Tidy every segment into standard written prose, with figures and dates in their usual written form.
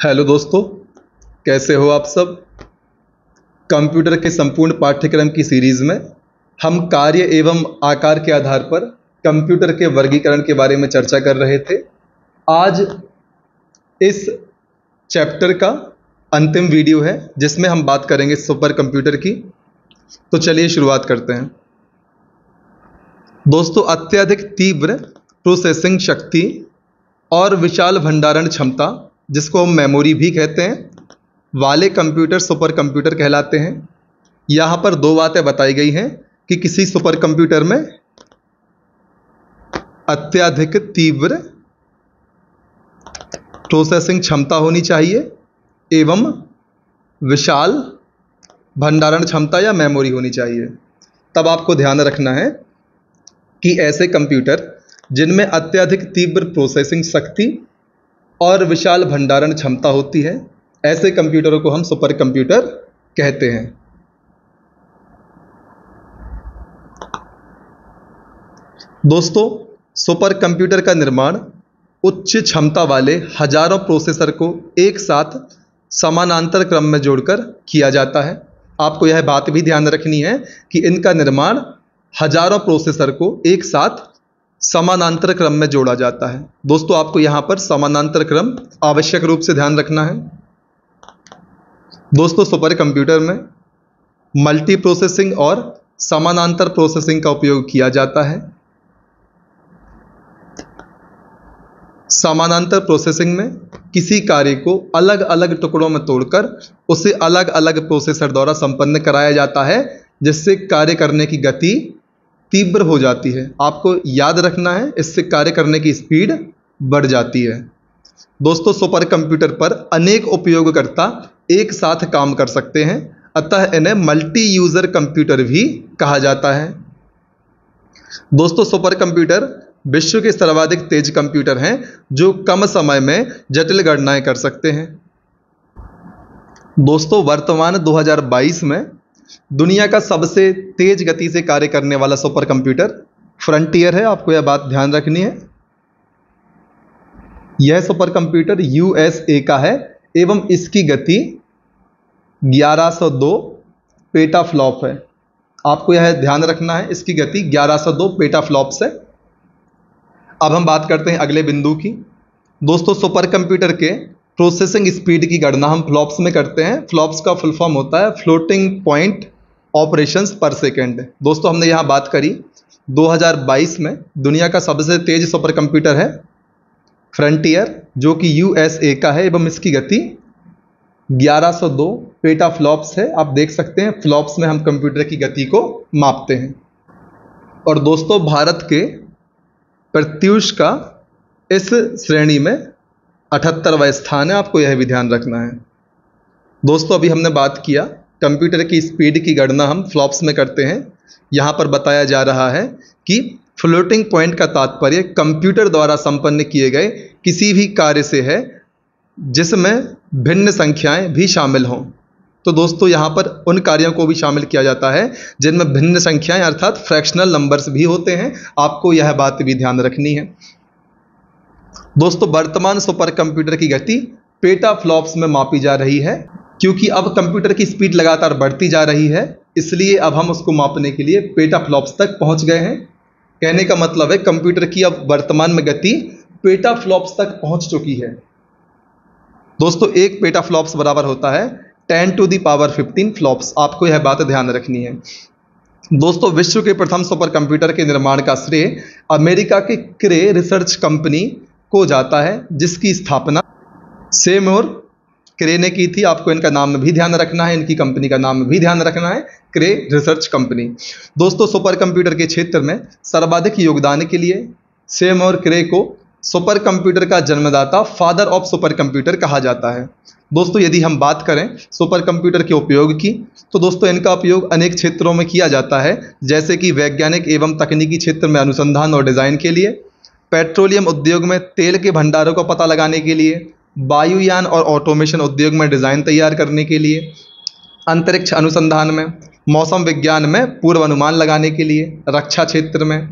Hello दोस्तों, कैसे हो आप सब। कंप्यूटर के संपूर्ण पाठ्यक्रम की सीरीज में हम कार्य एवं आकार के आधार पर कंप्यूटर के वर्गीकरण के बारे में चर्चा कर रहे थे। आज इस चैप्टर का अंतिम वीडियो है जिसमें हम बात करेंगे सुपर कंप्यूटर की। तो चलिए शुरुआत करते हैं। दोस्तों, अत्यधिक तीव्र प्रोसेसिंग शक्ति और विशाल भंडारण क्षमता, जिसको हम मेमोरी भी कहते हैं, वाले कंप्यूटर सुपर कंप्यूटर कहलाते हैं। यहाँ पर दो बातें बताई गई हैं कि किसी सुपर कंप्यूटर में अत्यधिक तीव्र प्रोसेसिंग क्षमता होनी चाहिए एवं विशाल भंडारण क्षमता या मेमोरी होनी चाहिए। तब आपको ध्यान रखना है कि ऐसे कंप्यूटर जिनमें अत्यधिक तीव्र प्रोसेसिंग शक्ति और विशाल भंडारण क्षमता होती है, ऐसे कंप्यूटरों को हम सुपर कंप्यूटर कहते हैं। दोस्तों, सुपर कंप्यूटर का निर्माण उच्च क्षमता वाले हजारों प्रोसेसर को एक साथ समानांतर क्रम में जोड़कर किया जाता है। आपको यह बात भी ध्यान रखनी है कि इनका निर्माण हजारों प्रोसेसर को एक साथ समानांतर क्रम में जोड़ा जाता है। दोस्तों, आपको यहां पर समानांतर क्रम आवश्यक रूप से ध्यान रखना है। दोस्तों, सुपर कंप्यूटर में मल्टी प्रोसेसिंग और समानांतर प्रोसेसिंग का उपयोग किया जाता है। समानांतर प्रोसेसिंग में किसी कार्य को अलग अलग टुकड़ों में तोड़कर उसे अलग अलग प्रोसेसर द्वारा संपन्न कराया जाता है, जिससे कार्य करने की गति तीव्र हो जाती है। आपको याद रखना है, इससे कार्य करने की स्पीड बढ़ जाती है। दोस्तों, सुपर कंप्यूटर पर अनेक उपयोगकर्ता एक साथ काम कर सकते हैं, अतः इन्हें मल्टी यूजर कंप्यूटर भी कहा जाता है। दोस्तों, सुपर कंप्यूटर विश्व के सर्वाधिक तेज कंप्यूटर हैं जो कम समय में जटिल गणनाएं कर सकते हैं। दोस्तों, वर्तमान 2022 में दुनिया का सबसे तेज गति से कार्य करने वाला सुपर कंप्यूटर फ्रंटियर है। आपको यह बात ध्यान रखनी है। यह सुपर कंप्यूटर यूएसए का है एवं इसकी गति 1102 पेटाफ्लॉप है। आपको यह ध्यान रखना है, इसकी गति 1102 पेटाफ्लॉप्स है। अब हम बात करते हैं अगले बिंदु की। दोस्तों, सुपर कंप्यूटर के प्रोसेसिंग स्पीड की गणना हम फ्लॉप्स में करते हैं। फ्लॉप्स का फुल फॉर्म होता है फ्लोटिंग पॉइंट ऑपरेशंस पर सेकेंड। दोस्तों, हमने यहाँ बात करी 2022 में दुनिया का सबसे तेज सुपर कंप्यूटर है फ्रंटियर, जो कि यूएसए का है एवं इसकी गति 1102 पेटाफ्लॉप्स है। आप देख सकते हैं, फ्लॉप्स में हम कंप्यूटर की गति को मापते हैं। और दोस्तों, भारत के प्रत्यूष का इस श्रेणी में 78वां स्थान है। आपको यह भी ध्यान रखना है। दोस्तों, अभी हमने बात किया कंप्यूटर की स्पीड की गणना हम फ्लॉप्स में करते हैं। यहाँ पर बताया जा रहा है कि फ्लोटिंग पॉइंट का तात्पर्य कंप्यूटर द्वारा संपन्न किए गए किसी भी कार्य से है जिसमें भिन्न संख्याएं भी शामिल हों। तो दोस्तों, यहाँ पर उन कार्यों को भी शामिल किया जाता है जिनमें भिन्न संख्याएं अर्थात फ्रैक्शनल नंबर्स भी होते हैं। आपको यह बात भी ध्यान रखनी है। दोस्तों, वर्तमान सुपर कंप्यूटर की गति पेटाफ्लॉप्स में मापी जा रही है, क्योंकि अब कंप्यूटर की स्पीड लगातार बढ़ती जा रही है, इसलिए अब हम उसको मापने के लिए पेटाफ्लॉप्स तक पहुंच गए हैं। कहने का मतलब है कंप्यूटर की अब वर्तमान में गति पेटाफ्लॉप्स तक पहुंच चुकी है। दोस्तों, एक पेटाफ्लॉप्स बराबर होता है 10⁻15 फ्लॉप्स। आपको यह बात ध्यान रखनी है। दोस्तों, विश्व के प्रथम सुपर कंप्यूटर के निर्माण का श्रेय अमेरिका के क्रे रिसर्च कंपनी को जाता है, जिसकी स्थापना सेमोर क्रे ने की थी। आपको इनका नाम भी ध्यान रखना है, इनकी कंपनी का नाम भी ध्यान रखना है, क्रे रिसर्च कंपनी। दोस्तों, सुपर कंप्यूटर के क्षेत्र में सर्वाधिक योगदान के लिए सेमोर क्रे को सुपर कंप्यूटर का जन्मदाता, फादर ऑफ सुपर कंप्यूटर कहा जाता है। दोस्तों, यदि हम बात करें सुपर कंप्यूटर के उपयोग की, तो दोस्तों इनका उपयोग अनेक क्षेत्रों में किया जाता है, जैसे कि वैज्ञानिक एवं तकनीकी क्षेत्र में अनुसंधान और डिजाइन के लिए, पेट्रोलियम उद्योग में तेल के भंडारों का पता लगाने के लिए, वायुयान और ऑटोमेशन उद्योग में डिजाइन तैयार करने के लिए, अंतरिक्ष अनुसंधान में, मौसम विज्ञान में पूर्वानुमान लगाने के लिए, रक्षा क्षेत्र में,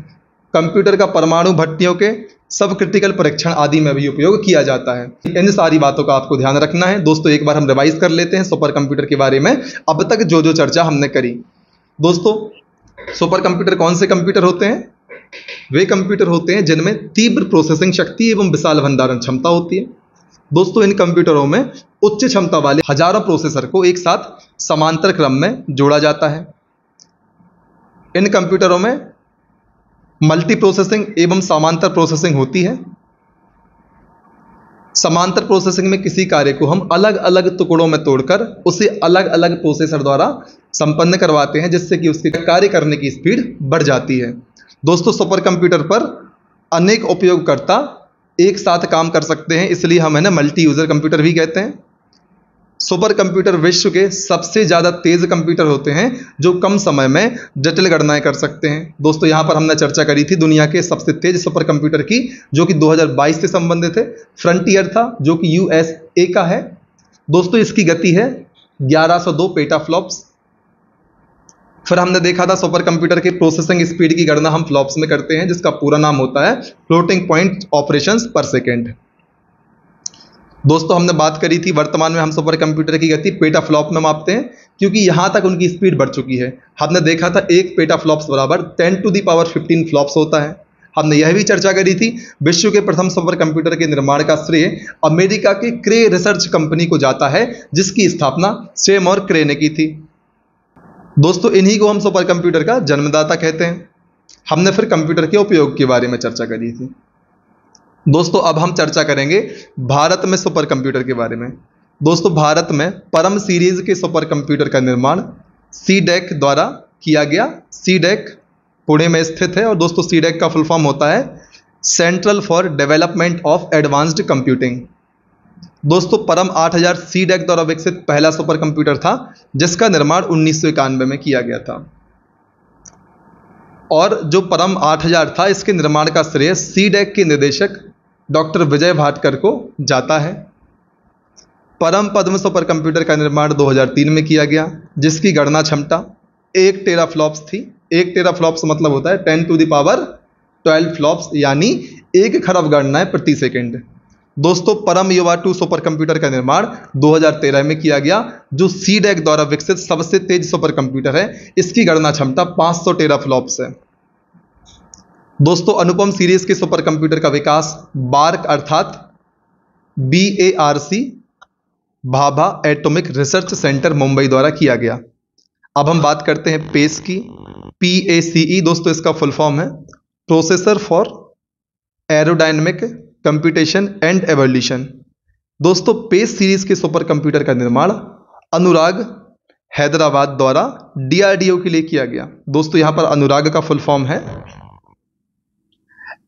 कंप्यूटर का परमाणु भट्टियों के सब क्रिटिकल परीक्षण आदि में भी उपयोग किया जाता है। इन सारी बातों का आपको ध्यान रखना है। दोस्तों एक बार हम रिवाइज कर लेते हैं सुपर कंप्यूटर के बारे में अब तक जो जो चर्चा हमने करी। दोस्तों सुपर कंप्यूटर कौन से कंप्यूटर होते हैं? वे कंप्यूटर होते हैं जिनमें तीव्र प्रोसेसिंग शक्ति एवं विशाल भंडारण क्षमता होती है। दोस्तों इन कंप्यूटरों में उच्च क्षमता वाले हजारों प्रोसेसर को एक साथ समांतर क्रम में जोड़ा जाता है। इन कंप्यूटरों में मल्टी प्रोसेसिंग एवं समांतर प्रोसेसिंग होती है। समांतर प्रोसेसिंग में किसी कार्य को हम अलग अलग टुकड़ों में तोड़कर उसे अलग अलग प्रोसेसर द्वारा संपन्न करवाते हैं, जिससे कि उसके कार्य करने की स्पीड बढ़ जाती है। दोस्तों सुपर कंप्यूटर पर अनेक उपयोगकर्ता एक साथ काम कर सकते हैं, इसलिए हम इन्हें मल्टी यूजर कंप्यूटर भी कहते हैं। सुपर कंप्यूटर विश्व के सबसे ज़्यादा तेज कंप्यूटर होते हैं जो कम समय में जटिल गणनाएं कर सकते हैं। दोस्तों यहाँ पर हमने चर्चा करी थी दुनिया के सबसे तेज सुपर कंप्यूटर की, जो कि 2022 से संबंधित है। फ्रंटियर था जो कि USA का है। दोस्तों इसकी गति है 1102 पेटाफ्लॉप्स। फिर हमने देखा था सुपर कंप्यूटर के प्रोसेसिंग स्पीड की गणना हम फ्लॉप्स में करते हैं, जिसका पूरा नाम होता है फ्लोटिंग पॉइंट ऑपरेशंस पर सेकेंड। दोस्तों हमने बात करी थी वर्तमान में हम सुपर कंप्यूटर की गति पेटाफ्लॉप में मापते हैं, क्योंकि यहाँ तक उनकी स्पीड बढ़ चुकी है। हमने देखा था एक पेटाफ्लॉप्स बराबर 10⁻15 फ्लॉप्स होता है। हमने यह भी चर्चा करी थी विश्व के प्रथम सुपर कंप्यूटर के निर्माण का श्रेय अमेरिका के क्रे रिसर्च कंपनी को जाता है, जिसकी स्थापना सेमोर क्रे ने की थी। दोस्तों इन्हीं को हम सुपर कंप्यूटर का जन्मदाता कहते हैं। हमने फिर कंप्यूटर के उपयोग के बारे में चर्चा करी थी। दोस्तों अब हम चर्चा करेंगे भारत में सुपर कंप्यूटर के बारे में। दोस्तों भारत में परम सीरीज के सुपर कंप्यूटर का निर्माण CDEC द्वारा किया गया। CDEC पुणे में स्थित है और दोस्तों CDEC का फुल फॉर्म होता है central for development of advanced computing. दोस्तों परम 8000 CDEC द्वारा विकसित पहला सुपर कंप्यूटर था, जिसका निर्माण 1991 में किया गया था। और जो परम 8000 था इसके निर्माण का श्रेय CDEC के निदेशक डॉक्टर विजय भाटकर को जाता है। परम पद्म सुपर कंप्यूटर का निर्माण 2003 में किया गया, जिसकी गणना क्षमता 1 टेराफ्लॉप्स थी। 1 टेराफ्लॉप्स मतलब होता है 10⁻12 फ्लॉप्स, यानी 1 खरब गणनाएं प्रति सेकंड। दोस्तों परम युवा 2 सुपर कंप्यूटर का निर्माण 2013 में किया गया, जो CDEC द्वारा विकसित सबसे तेज सुपर कंप्यूटर है। इसकी गणना क्षमता 500 टेराफ्लॉप्स है। दोस्तों अनुपम सीरीज के सुपर कंप्यूटर का विकास बार्क अर्थात BARC Bhabha atomic research centre Mumbai द्वारा किया गया। अब हम बात करते हैं पेस की। PACE दोस्तों इसका फुल फॉर्म है processor for aerodynamic computation and evolution. दोस्तों पेस सीरीज के सुपर कंप्यूटर का निर्माण अनुराग हैदराबाद द्वारा DRDO के लिए किया गया। दोस्तों यहां पर अनुराग का फुल फॉर्म है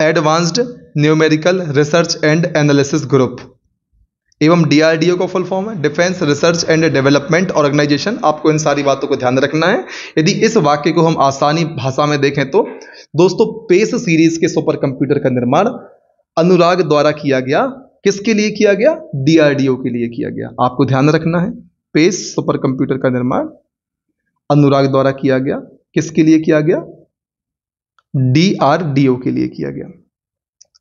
advanced numerical research and analysis group, एवं DRDO का फुल फॉर्म है defence research and development organisation. आपको इन सारी बातों को ध्यान रखना है। यदि इस वाक्य को हम आसानी भाषा में देखें तो दोस्तों पेस सीरीज के सुपर कंप्यूटर का निर्माण अनुराग द्वारा किया गया। किसके लिए किया गया? DRDO के लिए किया गया। आपको ध्यान रखना है पेस सुपर कंप्यूटर का निर्माण अनुराग द्वारा किया गया। किसके लिए किया गया? DRDO के लिए किया गया।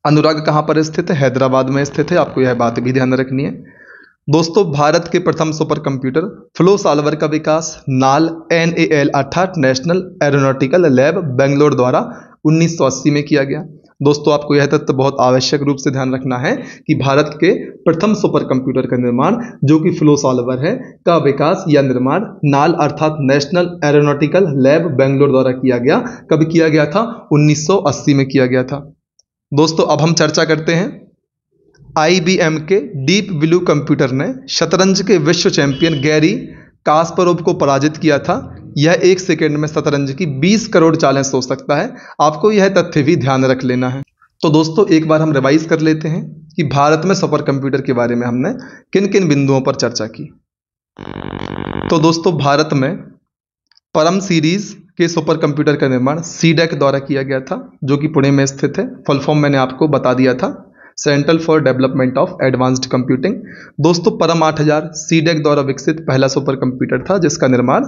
अनुराग कहां पर स्थित है? हैदराबाद में स्थित है। आपको यह बात भी ध्यान रखनी है। दोस्तों भारत के प्रथम सुपर कंप्यूटर फ्लो सॉल्वर का विकास NAL अर्थात नेशनल एरोनॉटिकल लैब बेंगलोर द्वारा 1980 में किया गया। दोस्तों आपको यह तथ्य बहुत आवश्यक रूप से ध्यान रखना है कि भारत के प्रथम सुपर कंप्यूटर का निर्माण जो कि फ्लो सॉल्वर है का विकास या निर्माण नाल अर्थात नेशनल एरोनॉटिकल लैब बेंगलोर द्वारा किया गया। कब किया गया था? 1980 में किया गया था। दोस्तों अब हम चर्चा करते हैं IBM के डीप ब्लू कंप्यूटर ने शतरंज के विश्व चैंपियन गैरी कास्परोव को पराजित किया था। यह 1 सेकंड में शतरंज की 20 करोड़ चालें सोच सकता है। आपको यह तथ्य भी ध्यान रख लेना है। तो दोस्तों एक बार हम रिवाइज कर लेते हैं कि भारत में सुपर कंप्यूटर के बारे में हमने किन किन बिंदुओं पर चर्चा की। तो दोस्तों भारत में परम सीरीज के सुपर कंप्यूटर का निर्माण CDEC द्वारा किया गया था, जो कि पुणे में स्थित है। फुल फॉर्म मैंने आपको बता दिया था, central for development of advanced computing. दोस्तों परम 8000 CDEC द्वारा विकसित पहला सुपर कंप्यूटर था, जिसका निर्माण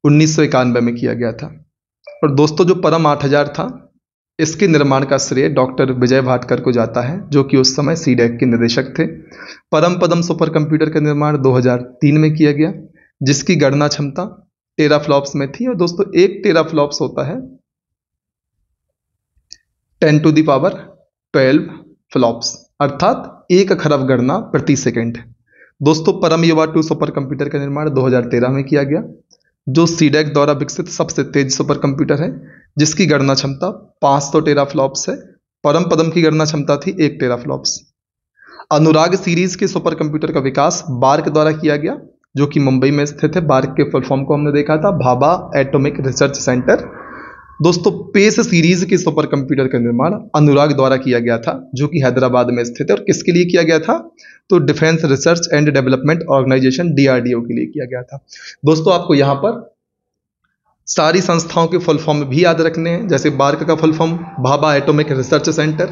1991 में किया गया था। और दोस्तों जो परम 8000 था इसके निर्माण का श्रेय डॉक्टर विजय भाटकर को जाता है, जो कि उस समय सीडैक के निदेशक थे। परम पदम सुपर कंप्यूटर का निर्माण 2003 में किया गया, जिसकी गणना क्षमता टेराफ्लॉप्स में थी। और दोस्तों 1 टेराफ्लॉप्स होता है 10⁻12 फ्लॉप्स, अर्थात 1 खरब गणना प्रति सेकेंड। दोस्तों परम युवा 2 सुपर कंप्यूटर का निर्माण 2013 में किया गया, जो सीडैक द्वारा विकसित सबसे तेज सुपर कंप्यूटर है, जिसकी गणना क्षमता 500 टेराफ्लॉप्स है। परम पदम की गणना क्षमता थी 1 टेराफ्लॉप्स। अनुराग सीरीज के सुपर कंप्यूटर का विकास बार्क द्वारा किया गया, जो कि मुंबई में स्थित है। बार्क के फुल फॉर्म को हमने देखा था, भाभा एटॉमिक रिसर्च सेंटर। दोस्तों पेस सीरीज के सुपर कंप्यूटर का निर्माण अनुराग द्वारा किया गया था, जो कि हैदराबाद में स्थित है। और किसके लिए किया गया था? तो defence research and development organisation DRDO के लिए किया गया था। दोस्तों आपको यहाँ पर सारी संस्थाओं के फुल फॉर्म भी याद रखने हैं, जैसे बार्क का full form Bhabha atomic research centre,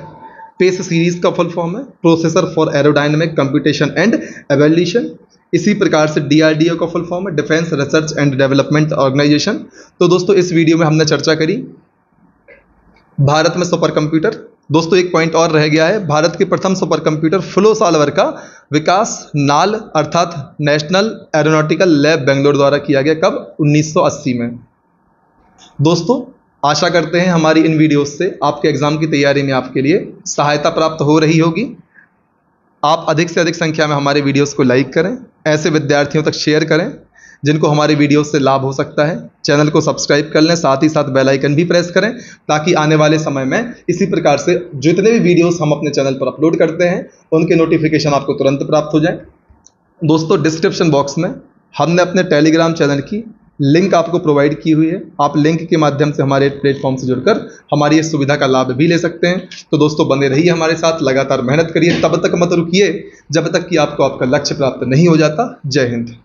PACE series का फुल फॉर्म है processor for aerodynamic computation and evolution. इसी प्रकार से DRDO का फुल फॉर्म है defence research and development organisation. तो दोस्तों इस वीडियो में हमने चर्चा करी भारत में सुपर कंप्यूटर। दोस्तों एक पॉइंट और रह गया है, भारत के प्रथम सुपर कंप्यूटर फ्लो सॉल्वर का विकास नाल अर्थात नेशनल एरोनॉटिकल लैब बेंगलोर द्वारा किया गया। कब? 1980 में। दोस्तों आशा करते हैं हमारी इन वीडियोस से आपके एग्जाम की तैयारी में आपके लिए सहायता प्राप्त हो रही होगी। आप अधिक से अधिक संख्या में हमारे वीडियोस को लाइक करें, ऐसे विद्यार्थियों तक शेयर करें जिनको हमारे वीडियोस से लाभ हो सकता है। चैनल को सब्सक्राइब कर लें, साथ ही साथ बेल आइकन भी प्रेस करें, ताकि आने वाले समय में इसी प्रकार से जितने भी वीडियोस हम अपने चैनल पर अपलोड करते हैं उनके नोटिफिकेशन आपको तुरंत प्राप्त हो जाए। दोस्तों डिस्क्रिप्शन बॉक्स में हमने अपने टेलीग्राम चैनल की लिंक आपको प्रोवाइड की हुई है। आप लिंक के माध्यम से हमारे प्लेटफॉर्म से जुड़कर हमारी इस सुविधा का लाभ भी ले सकते हैं। तो दोस्तों बने रहिए हमारे साथ, लगातार मेहनत करिए, तब तक मत रुकिए जब तक कि आपको आपका लक्ष्य प्राप्त नहीं हो जाता। जय हिंद।